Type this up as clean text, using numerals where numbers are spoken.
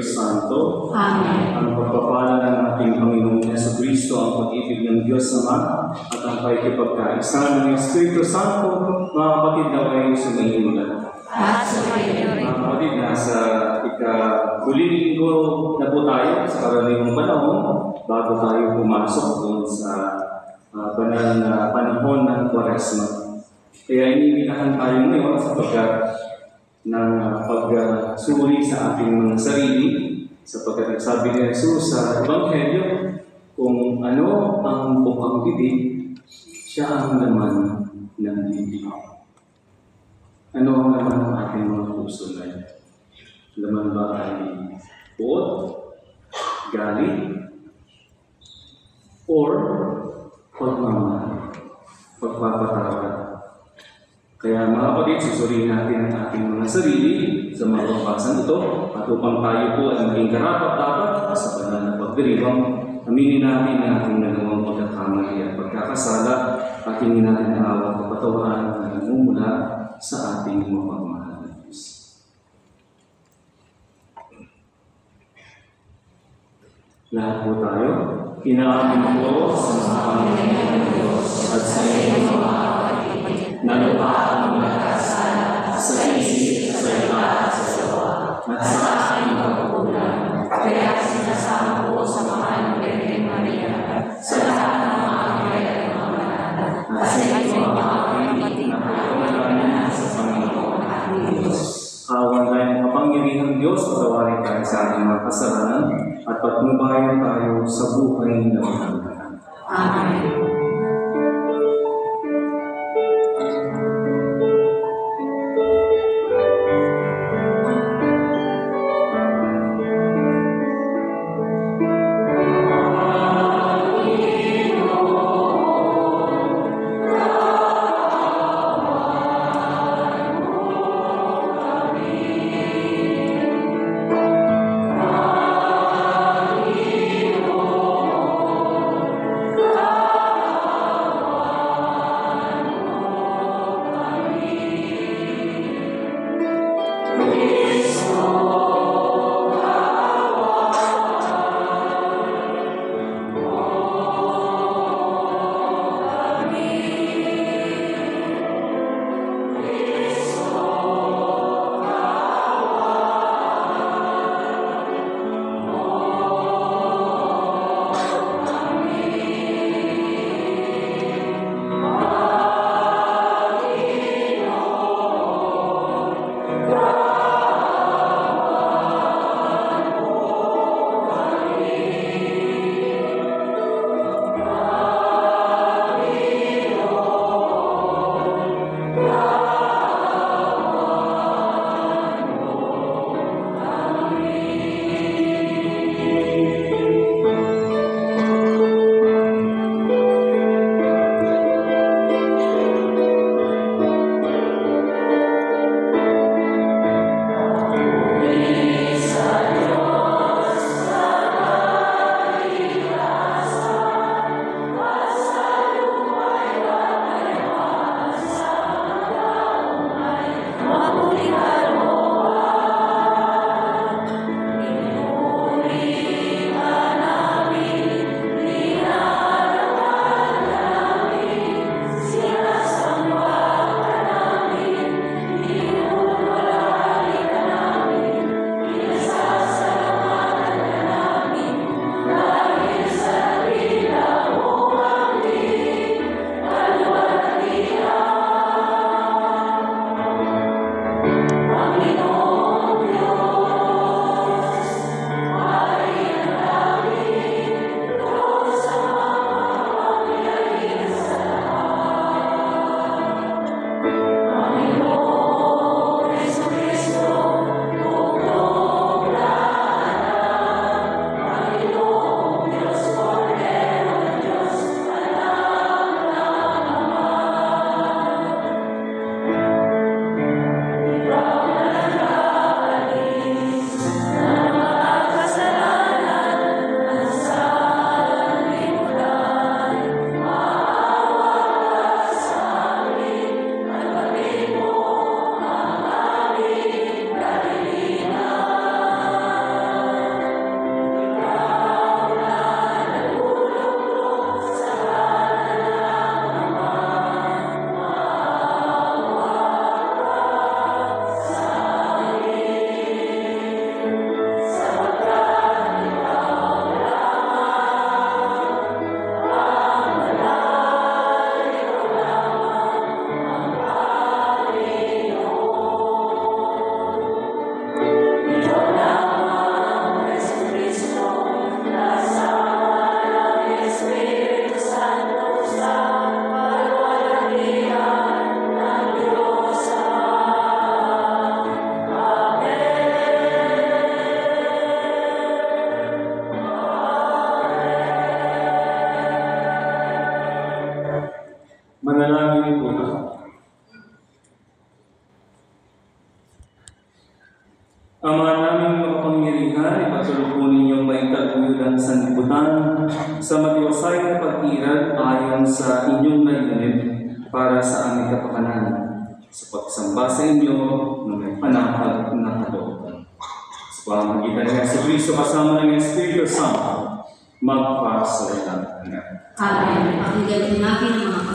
Santo. Amen. Ang pagpapala ng ating Panginoong Jesucristo, ang pag-ibig ng Diyos Ama, at ang pakikipagkaisa ng Espiritu Santo, mga kapatid na kayo sumayimulan. At sumayin rin. Mga kapatid, nasa ika-huling linggo na po tayo sa karaniwang panahon bago tayo pumasok doon sa banal na panahon ng Kwaresma. Kaya iniimbitahan tayo ngayon sapagkat ng pagsuri sa ating mga sarili, sapagkat nagsabi ni Jesus sa Ebanghelyo, kung ano ang bukang bibig, siya ang laman ng bibig. Ano ang laman ng ating mga puso na yun? Laman ba ay puot, galit, or pagmamahal, pagpapatawad? Kaya mga kapatid, susuriin natin ang ating mga sarili sa mga pagbasan ito at upang tayo po ay maging karapat-dapat sa banal na pagdiriwang, aminin natin ang ating nagawang pagkakamali at pagkakasala at hingin natin ang awang kapatawaran na nagmumula sa ating mapagmahal na Diyos. Lahat po tayo, inaamin ko sa mga Panginoon ng Diyos at sa inyo mga na lupa ang magkasala sa isip, sa iba, at sa sawa, at sa aking pagkukulang. Kaya sinasama ko sa mga ng Birhen Maria, sa lahat ng mga anghel at mga banal, at sa inyo mga kapatid na pagkukulang sa Panginoon ating Diyos. Awan tayo ng kapangyarihang Diyos, patawarin tayo sa ating mga kasalanan, at patnubayan tayo sa buhay na magandang. Amen. Amen. Manalangin po na. Ama naming makapangyarihan, ipatuloy po ninyong maitaguyod ang sanlibutan sa matiwasay na pag-iral ayon sa inyong layunin para sa aming kapakanan, sa pagsamba sa inyo na may panatag na kalooban. Sa pamamagitan ng Yesu Cristo kasama ng Espiritu Santo, magpasawalan. Amen. Pakinggan din natin ang mga